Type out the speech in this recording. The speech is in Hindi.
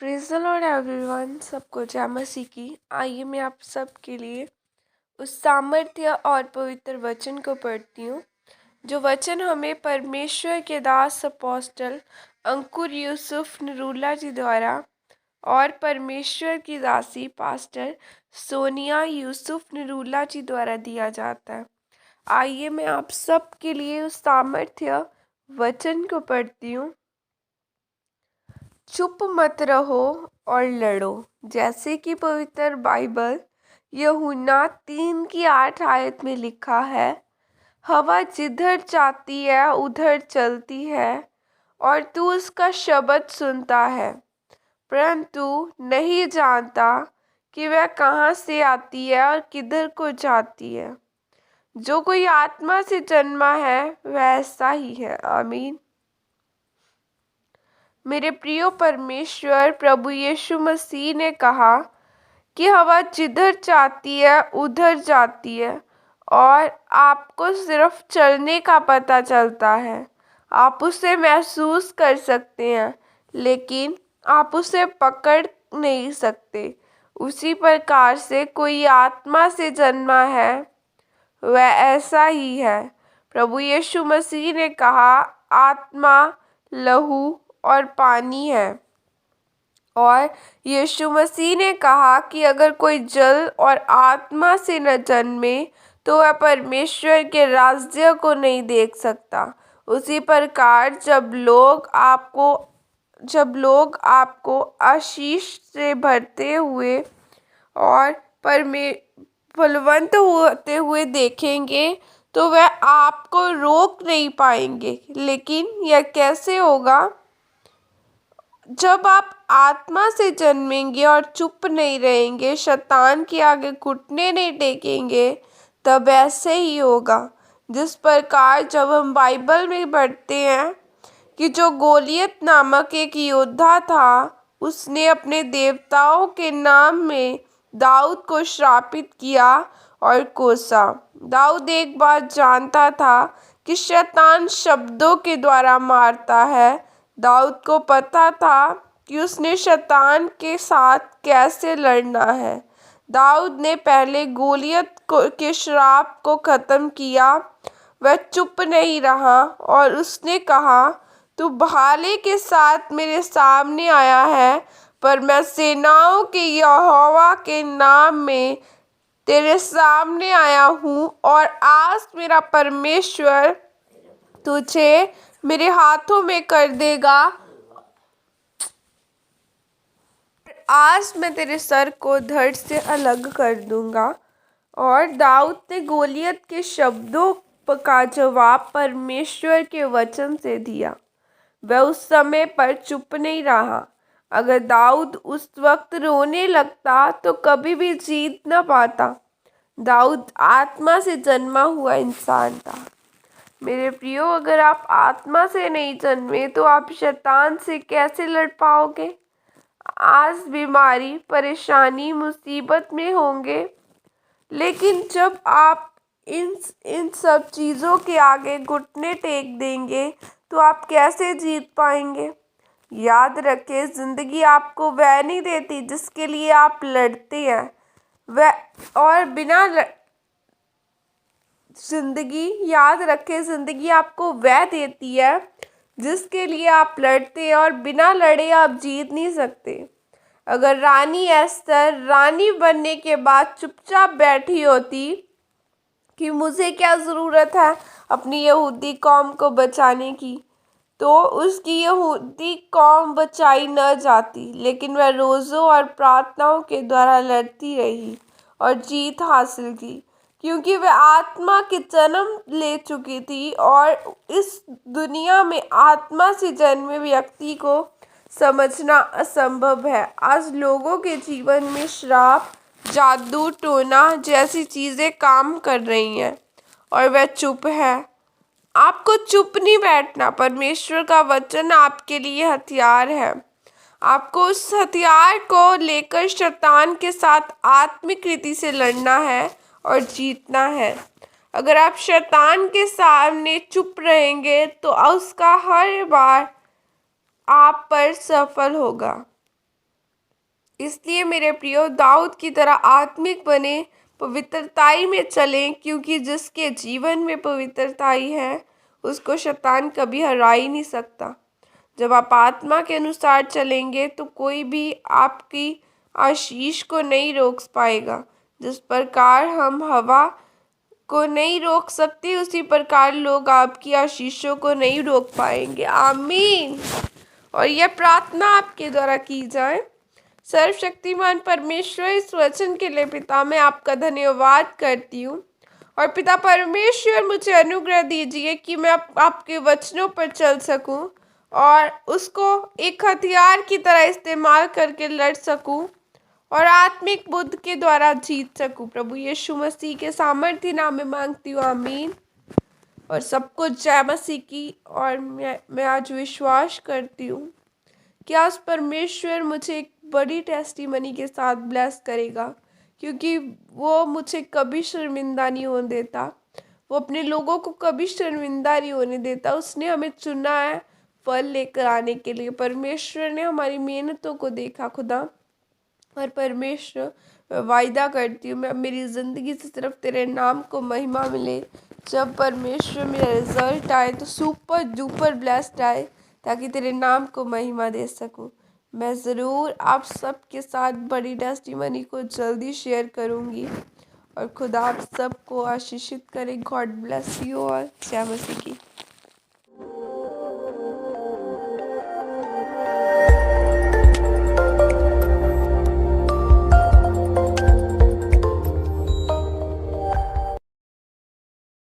Praise the Lord everyone. सबको जय मसीह की। आइए मैं आप सबके लिए उस सामर्थ्य और पवित्र वचन को पढ़ती हूँ जो वचन हमें परमेश्वर के दास अपोस्टल अंकुर यूसुफ नरूला जी द्वारा और परमेश्वर की दासी पास्टर सोनिया यूसुफ नरूला जी द्वारा दिया जाता है। आइए मैं आप सबके लिए उस सामर्थ्य वचन को पढ़ती हूँ। चुप मत रहो और लड़ो, जैसे कि पवित्र बाइबल यूहन्ना 3:8 में लिखा है। हवा जिधर चाहती है उधर चलती है और तू उसका शब्द सुनता है, परंतु नहीं जानता कि वह कहाँ से आती है और किधर को जाती है। जो कोई आत्मा से जन्मा है वह ऐसा ही है। आमीन। मेरे प्रिय परमेश्वर प्रभु यीशु मसीह ने कहा कि हवा जिधर चाहती है उधर जाती है और आपको सिर्फ चलने का पता चलता है। आप उसे महसूस कर सकते हैं लेकिन आप उसे पकड़ नहीं सकते। उसी प्रकार से कोई आत्मा से जन्मा है वह ऐसा ही है। प्रभु यीशु मसीह ने कहा, आत्मा, लहू और पानी है। और यीशु मसीह ने कहा कि अगर कोई जल और आत्मा से न जन्मे तो वह परमेश्वर के राज्य को नहीं देख सकता। उसी प्रकार जब लोग आपको आशीष से भरते हुए और फलवंत होते हुए देखेंगे तो वह आपको रोक नहीं पाएंगे। लेकिन यह कैसे होगा? जब आप आत्मा से जन्मेंगे और चुप नहीं रहेंगे, शैतान के आगे घुटने नहीं टेकेंगे, तब ऐसे ही होगा। जिस प्रकार जब हम बाइबल में पढ़ते हैं कि जो गोलियत नामक एक योद्धा था, उसने अपने देवताओं के नाम में दाऊद को श्रापित किया और कोसा। दाऊद एक बात जानता था कि शैतान शब्दों के द्वारा मारता है। दाऊद को पता था कि उसने शैतान के साथ कैसे लड़ना है। दाऊद ने पहले गोलियत के श्राप को खत्म किया। वह चुप नहीं रहा और उसने कहा, तू भाले के साथ मेरे सामने आया है, पर मैं सेनाओं के यहोवा के नाम में तेरे सामने आया हूँ और आज मेरा परमेश्वर तुझे मेरे हाथों में कर देगा। आज मैं तेरे सर को धड़ से अलग कर दूंगा। और दाऊद ने गोलियत के शब्दों का जवाब परमेश्वर के वचन से दिया। वह उस समय पर चुप नहीं रहा। अगर दाऊद उस वक्त रोने लगता तो कभी भी जीत न पाता। दाऊद आत्मा से जन्मा हुआ इंसान था। मेरे प्रियो, अगर आप आत्मा से नहीं जन्मे तो आप शैतान से कैसे लड़ पाओगे? आज बीमारी, परेशानी, मुसीबत में होंगे, लेकिन जब आप इन सब चीज़ों के आगे घुटने टेक देंगे तो आप कैसे जीत पाएंगे? याद रखें, ज़िंदगी आपको वह नहीं देती जिसके लिए आप लड़ते हैं। ज़िंदगी आपको वह देती है जिसके लिए आप लड़ते हैं और बिना लड़े आप जीत नहीं सकते। अगर रानी एस्तर रानी बनने के बाद चुपचाप बैठी होती कि मुझे क्या ज़रूरत है अपनी यहूदी कौम को बचाने की, तो उसकी यहूदी कौम बचाई न जाती। लेकिन वह रोज़ों और प्रार्थनाओं के द्वारा लड़ती रही और जीत हासिल की, क्योंकि वह आत्मा के जन्म ले चुकी थी। और इस दुनिया में आत्मा से जन्मे व्यक्ति को समझना असंभव है। आज लोगों के जीवन में श्राप, जादू टोना जैसी चीज़ें काम कर रही हैं और वह चुप है। आपको चुप नहीं बैठना। परमेश्वर का वचन आपके लिए हथियार है। आपको उस हथियार को लेकर शैतान के साथ आत्मिक रीति से लड़ना है और जीतना है। अगर आप शैतान के सामने चुप रहेंगे तो उसका हर बार आप पर सफल होगा। इसलिए मेरे प्रियो, दाऊद की तरह आत्मिक बने, पवित्रताई में चलें, क्योंकि जिसके जीवन में पवित्रताई है उसको शैतान कभी हरा ही नहीं सकता। जब आप आत्मा के अनुसार चलेंगे तो कोई भी आपकी आशीष को नहीं रोक पाएगा। जिस प्रकार हम हवा को नहीं रोक सकते, उसी प्रकार लोग आपकी आशीषों को नहीं रोक पाएंगे। आमीन। और यह प्रार्थना आपके द्वारा की जाए। सर्वशक्तिमान परमेश्वर, इस वचन के लिए पिता मैं आपका धन्यवाद करती हूँ। और पिता परमेश्वर, मुझे अनुग्रह दीजिए कि मैं आपके वचनों पर चल सकूं और उसको एक हथियार की तरह इस्तेमाल करके लड़ सकूं और आत्मिक बुद्ध के द्वारा जीत सकूं। प्रभु यीशु मसीह के सामर्थ्य नाम में मांगती हूँ। आमीन। और सबको जय मसीह की। और मैं आज विश्वास करती हूँ कि आज परमेश्वर मुझे एक बड़ी टेस्टीमनी के साथ ब्लेस करेगा, क्योंकि वो मुझे कभी शर्मिंदा नहीं होने देता। वो अपने लोगों को कभी शर्मिंदा नहीं होने देता। उसने हमें चुना है फल लेकर आने के लिए। परमेश्वर ने हमारी मेहनतों को देखा खुदा। और परमेश्वर, वायदा करती हूँ मैं, मेरी ज़िंदगी से सिर्फ तेरे नाम को महिमा मिले। जब परमेश्वर मेरा रिजल्ट आए तो सुपर डुपर ब्लेस्ड आए, ताकि तेरे नाम को महिमा दे सकूं। मैं ज़रूर आप सबके साथ बड़ी टेस्टीमनी को जल्दी शेयर करूंगी। और खुदा आप सबको आशीषित करे। God bless you all. जय मसीह की।